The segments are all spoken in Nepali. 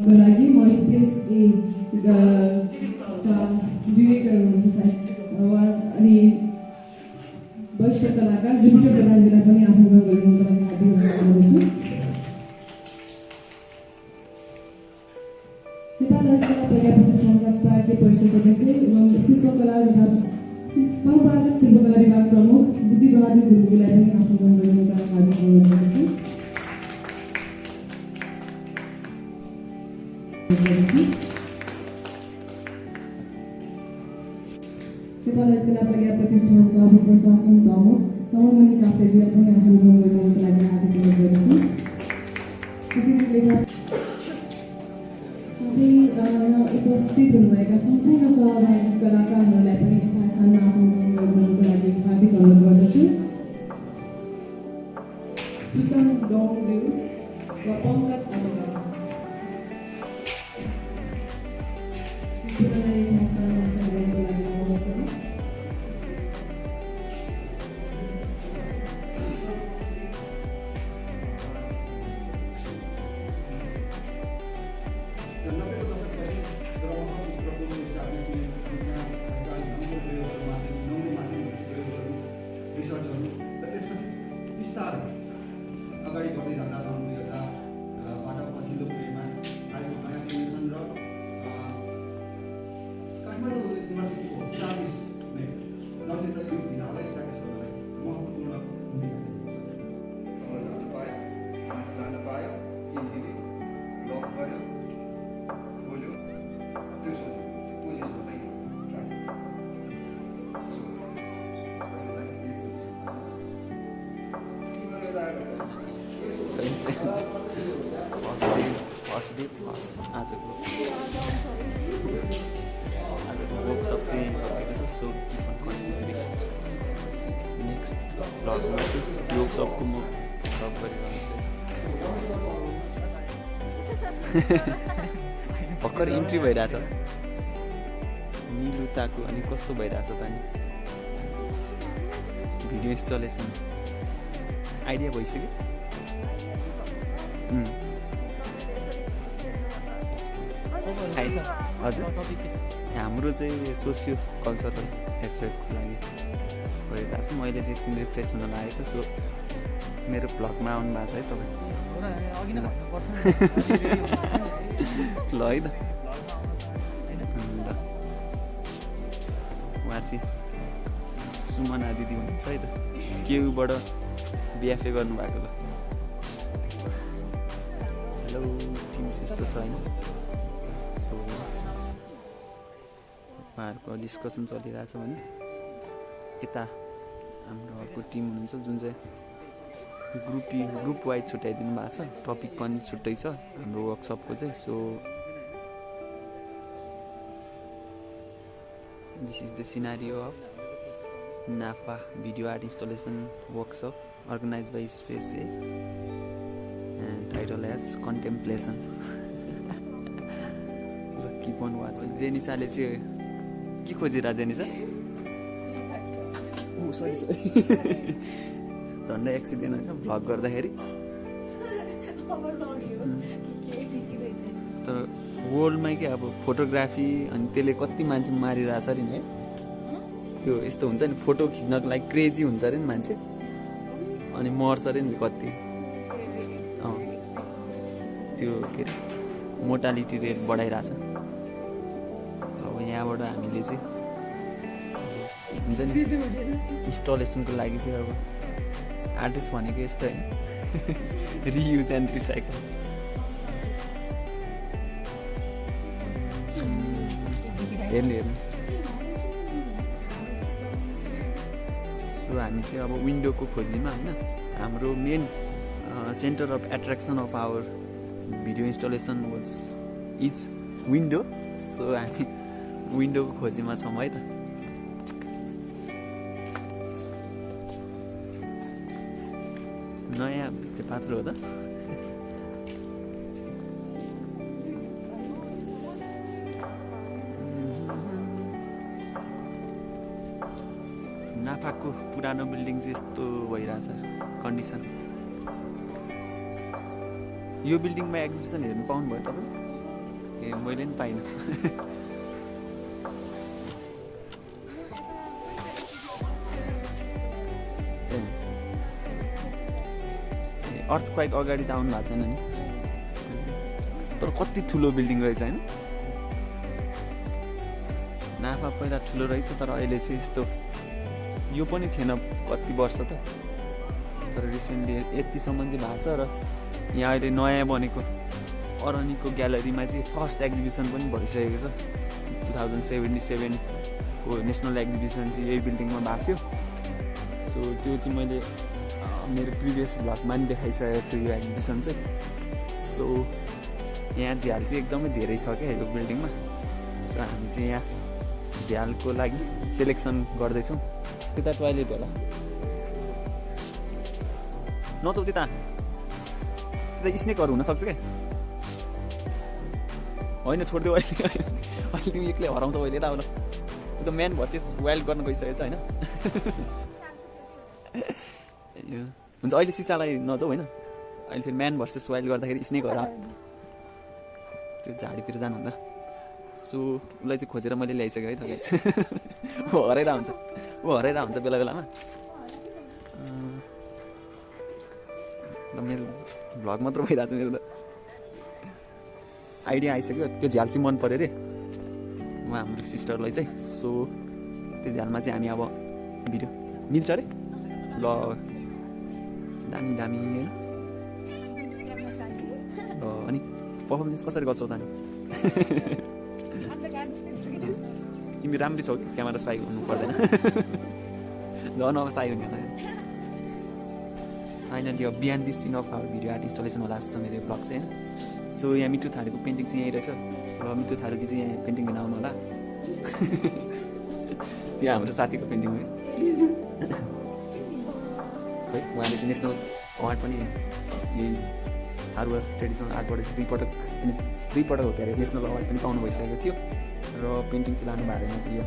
को लागि म SpaceA का डिरेक्टर हुनुहुन्छ अनि वरिष्ठ कलाकार जुन्चो प्रधानजीलाई पनि आसन ग्रहण गर्नुको लागि हार्दिक अनुरोध गर्दछु। नेपाल ललितकला प्रज्ञापत्र सङ्घका प्राज्ञ परिषद सदस्य एवं शिल्पकला विभाग परम्परागत शिल्पकला विभाग प्रमुख बुद्धिबहादुर गुरुङलाई पनि आसन ग्रहण गर्नुको लागि हार्दिक अनुरोध गर्दछु। नेपाल ललितकला प्रज्ञापत्र सङ्घका उपप्रशासन प्रमुख कमलमणि काफ्लेजीलाई पनि आसन ग्रहण गर्नुको लागि हार्दिक अनुरोध गर्दछु। उपस्थित हुनुभएका सम्पूर्ण सहभागी कलाकारहरूलाई पनि यथास्थानमा आसन ग्रहण गर्नुको लागि हार्दिक अनुरोध गर्दछु। सुसन डोङज्यू र पङ्कज आदुका यथास्थानमा आसन ग्रहणको लागि अनुरोध गर्दछु। अगाडि बढ्दै जाँदा एउटा बाटो पछिल्लो पिँढीमा आएको नयाँ जेनेरेसन र काठमाडौँ युनिभर्सिटीको इस्टाब्लिसमेन्ट जसले चाहिँ यो विधालाई इस्टाब्लिस गर्नलाई महत्त्वपूर्ण भूमिका जान पायो इजिली लक गर्यो बोल्यो त्यो पोजिसन चाहिँ आजको वर्कसप चाहिँ सकेको छ। सो नेक्स्ट भ्लगमा चाहिँ वर्कसपको म भ्लग गरिरहन्छु। भर्खर इन्ट्री भइरहेछ मिलुताको। अनि कस्तो भइरहेछ त नि भिडियो इन्स्टलेसन आइडिया भइसक्यो। हजुर हाम्रो चाहिँ सोसियो कल्चरल एस्पेक्टको लागि गरिरहेको छु। मैले चाहिँ एकछिन रिफ्रेस हुन लागेको। सो मेरो भ्लगमा आउनु भएको छ है तपाईँ। ल है त उहाँ चाहिँ सुमना दिदी हुनुहुन्छ है त केयुबाट बिएफए गर्नुभएको। ल हेलो टिम यस्तो छ होइन। सो उहाँहरूको डिस्कसन चलिरहेछ भने यता हाम्रो अर्को टिम हुनुहुन्छ जुन चाहिँ ग्रुप वाइज छुट्याइदिनु भएको छ। टपिक पनि छुट्टै छ हाम्रो वर्कसपको चाहिँ। So this is the scenario of NAFA video art installation workshop organized by SpaceA and titled as Contemplation. Keep on watching. जेनिसाले चाहिँ के खोजिरहेको जेनिसा? सरी झन्डै एक्सिडेन्ट होइन भ्लग गर्दाखेरि। तर वर्ल्डमै के अब फोटोग्राफी अनि त्यसले कति मान्छे मारिरहेछ अरे नि है। त्यो यस्तो हुन्छ नि फोटो खिच्नको लागि क्रेजी हुन्छ अरे नि मान्छे अनि मर्छ अरे नि कति। त्यो के अरे मोर्टालिटी रेट बढाइरहेछ। अब यहाँबाट हामीले चाहिँ हुन्छ नि इन्स्टलेसनको लागि चाहिँ अब आर्टिस्ट भनेको यस्तो होइन रियुज एन्ड रिसाइकल। हेर्नु सो हामी चाहिँ अब विन्डोको खोजीमा होइन। हाम्रो main centre of attraction of our video installation was is window. So हामी विन्डोको खोजीमा छौँ है त। नयाँ त्यो पात्र हो त। नाफाको पुरानो बिल्डिङ चाहिँ यस्तो भइरहेछ कन्डिसन। यो बिल्डिङमा एक्जिबिसन हेर्नु पाउनुभयो तपाईँ? मैले नि पाइनँ अर्थक्वाइक अगाडि त आउनु भएको छैन नि तर कति ठुलो बिल्डिङ रहेछ होइन नाफा पहिला ठुलो रहेछ तर अहिले चाहिँ यस्तो यो पनि थिएन कति वर्ष त तर रिसेन्टली यतिसम्म चाहिँ भएको छ र यहाँ अहिले नयाँ बनेको अरनीको ग्यालरीमा चाहिँ फर्स्ट एक्जिबिसन पनि भइसकेको छ 2077 को नेसनल एक्जिबिसन चाहिँ यही बिल्डिङमा भएको थियो सो त्यो चाहिँ मैले मेरो प्रिभियस भ्लगमा पनि देखाइसकेको छु यो एक्जिबिसन चाहिँ सो यहाँ झ्याल चाहिँ एकदमै धेरै छ क्या यो बिल्डिङमा सो हामी चाहिँ यहाँ झ्यालको लागि सेलेक्सन गर्दैछौँ त्यता टोयलेट होला नचौ त्यता स्नेकहरू हुनसक्छ क्या होइन छोडिदियो अहिले अहिले एक्लै हराउँछ अहिले त अब त्यो त म्यान भर्सेस वाइल्ड गर्न गइसकेको छ होइन हुन्छ अहिले सिसालाई नजाऊ होइन अहिले फेरि म्यान भर्सेस वाइल्ड गर्दाखेरि स्नेकहरू त्यो झाडीतिर जानुहुँदा सो उसलाई चाहिँ खोजेर मैले ल्याइसकेँ है त ऊ हराइरहेको हुन्छ बेला बेलामा मेरो भ्लग मात्र भइरहेको छ मेरो त आइडिया आइसक्यो त्यो झ्याल चाहिँ मन पऱ्यो अरे उहाँ हाम्रो सिस्टरलाई चाहिँ सो त्यो झ्यालमा चाहिँ हामी अब भिडियो मिल्छ अरे ल दामी दामी होइन ल अनि पर्फर्मेन्स कसरी गर्छौ त अनि तिमी राम्रै छौ कि क्यामेरा साई हुनु पर्दैन झन् अब साई हुने फाइनली अब बिहान this scene of our video art installation होला जस्तो छ मेरो ब्लग चाहिँ होइन सो यहाँ मिठो थालेको पेन्टिङ चाहिँ यहीँ रहेछ र मिठो थालेपछि चाहिँ यहाँ पेन्टिङ लिन आउनु होला यो हाम्रो साथीको पेन्टिङ हो है उहाँले चाहिँ नेसनल अवार्ड पनि यही हार्डवर्क ट्रेडिसनल आर्टबाट चाहिँ दुई पटक हो के अरे नेसनल अवार्ड पनि पाउनु भइसकेको थियो र पेन्टिङ चाहिँ लानु बारेमा चाहिँ यो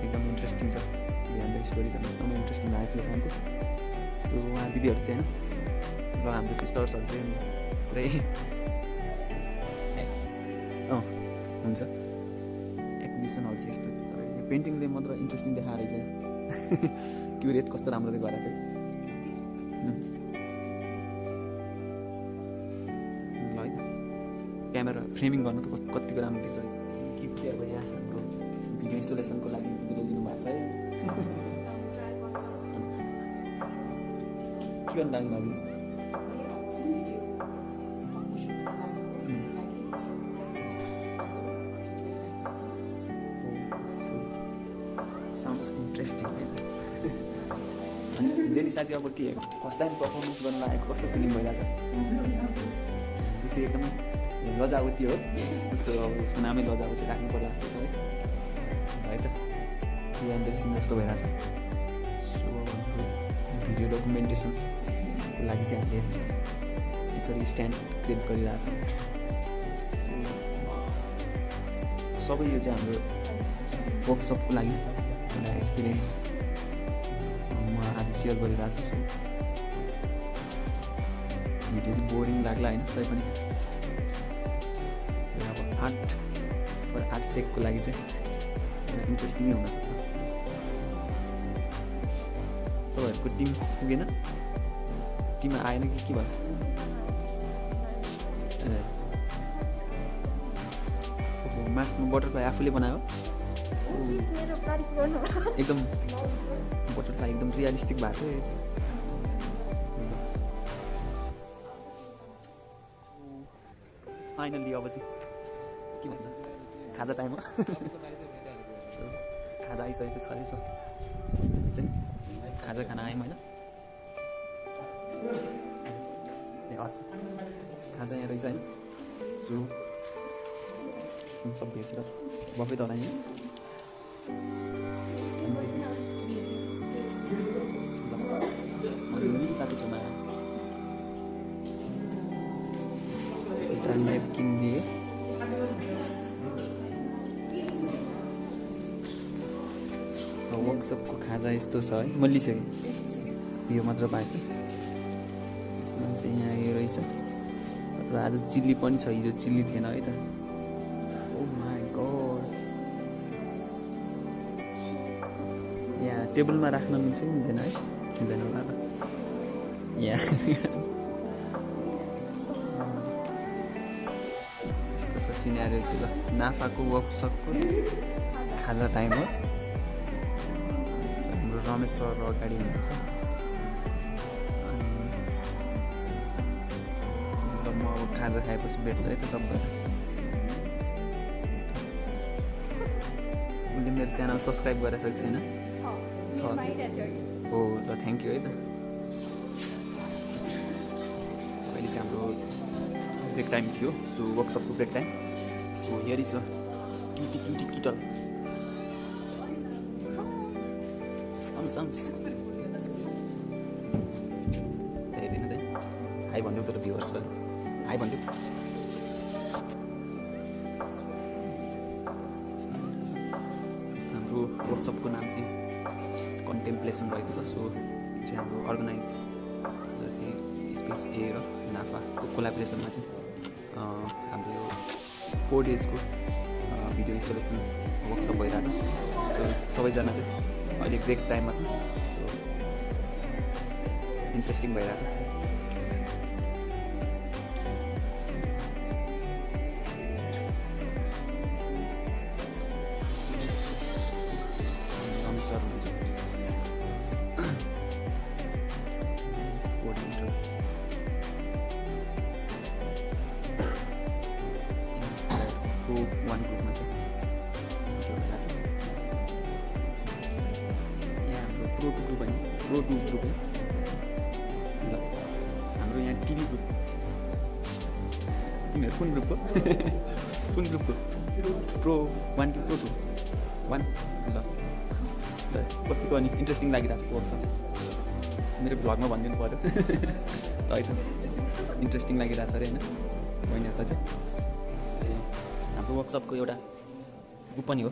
एकदम इन्ट्रेस्टिङ छ बिहान द स्टोरिजहरू एकदमै इन्ट्रेस्टिङ लागेको थियो उहाँको सो उहाँ दिदीहरू चाहिँ होइन र हाम्रो सिस्टर्सहरू चाहिँ पुरै हुन्छ एक्जिबिसनहरू चाहिँ यस्तो तर यो पेन्टिङले मात्र इन्ट्रेस्टिङ देखाएर चाहिँ क्युरेट कस्तो राम्ररी गरेको थियो ल है क्यामेरा फ्रेमिङ गर्नु त कतिको राम्रो देख्छ रहेछ किप चाहिँ अब यहाँ हाम्रो भिडियो इन्स्टलेसनको लागि दिदीले लिनु भएको छ है के गर्नु लाग्नु लाग्यो साउन्ड्स इन्ट्रेस्टिङ जेनी साँच्ची अब के फर्स्ट टाइम पर्फर्मेन्स गर्नु लागेको कस्तो फिलिङ भइरहेछ त्यो चाहिँ एकदमै लजावती हो सो अब उसको नामै लजावती राख्नु पर्ला जस्तो छ है त बिहान सिन जस्तो भइरहेछ सो भिडियो डकुमेन्टेसनको लागि चाहिँ हामीले यसरी स्ट्यान्ड क्रिएट गरिरहेछौँ सो सबै यो चाहिँ हाम्रो वर्कसपको लागि एउटा एक्सपिरियन्स म आज सेयर गरिरहेको छु भिडियो चाहिँ बोरिङ लाग्ला होइन तैपनि अब आर्ट सेकको लागि चाहिँ एउटा इन्ट्रेस्टिङै हुनसक्छ तपाईँहरूको टिम पुगेन टिममा आएन कि के भयो मार्क्समा बटरफ्लाई आफूले बनायो एकदम बटरफ्लाई एकदम रियलिस्टिक भएको छ फाइनल्ली अब चाहिँ के भन्छ खाजा टाइम हो खाजा आइसकेको छ अरे सो खाजा खाना आयौँ होइन हस् खाजा यहाँ रहेछ होइन सो सब बेचेर बफे त हराइयो छेउमा एउटा नेपकिन दिए वर्कसपको खाजा यस्तो छ है म लिइसकेँ यो मात्र बाँकी यसमा चाहिँ यहाँ यो रहेछ र आज चिल्ली पनि छ हिजो चिल्ली थिएन है त टेबलमा राख्न मिल्छ कि मिल्दैन है? मिल्दैन होला ल। यहाँ यस्तो छ सिनेरियो चाहिँ ल। नाफाको वर्कसपको खाजा टाइम हो। हाम्रो रमेश सर अगाडि हुनुहुन्छ। अनि म अब खाजा खाएपछि भेट्छु है त सबैलाई। उसले मेरो च्यानल सब्सक्राइब गरेको छैन? छ। हो ल, थ्याङ्क यू है त। अहिले चाहिँ हाम्रो ब्रेक टाइम थियो, सो वर्कसपको ब्रेक टाइम। सो हेरी छ क्युटी क्युटी किटल हेर्दैन त हाई भनिदिउँ तर भ्युवर्सलाई हाई भनिदिउँ। हाम्रो वर्कसपको नाम चाहिँ कन्टेम्प्लेसन भएको छ। सो चाहिँ हाम्रो अर्गनाइज जो चाहिँ SpaceA र नाफाको कोलाबोरेसनमा चाहिँ हाम्रो यो 4 डेजको भिडियो इन्स्टलेसन वर्कसप भइरहेछ। सो सबैजना चाहिँ अहिले ब्रेक टाइममा छ। सो इन्ट्रेस्टिङ भइरहेछ। रमेश सर हुनुहुन्छ कोअर्डिनेटर। ग्रुप 1 ग्रुपमा चाहिँ यहाँ हाम्रो प्रो 2 ग्रुप होइन, प्रो 2 ग्रुप है ल। हाम्रो यहाँ टिभी ग्रुप। तिमीहरू कुन ग्रुपको? कुन ग्रुपको? प्रो 1 कि प्रो 2? 1 ल। कतिको अनि इन्ट्रेस्टिङ लागिरहेको छ वर्कसप। मेरो भ्लगमा भनिदिनु पऱ्यो है त। इन्ट्रेस्टिङ लागिरहेको छ अरे होइन बहिनीहरूलाई चाहिँ। हाम्रो वर्कसपको एउटा ऊ पनि हो।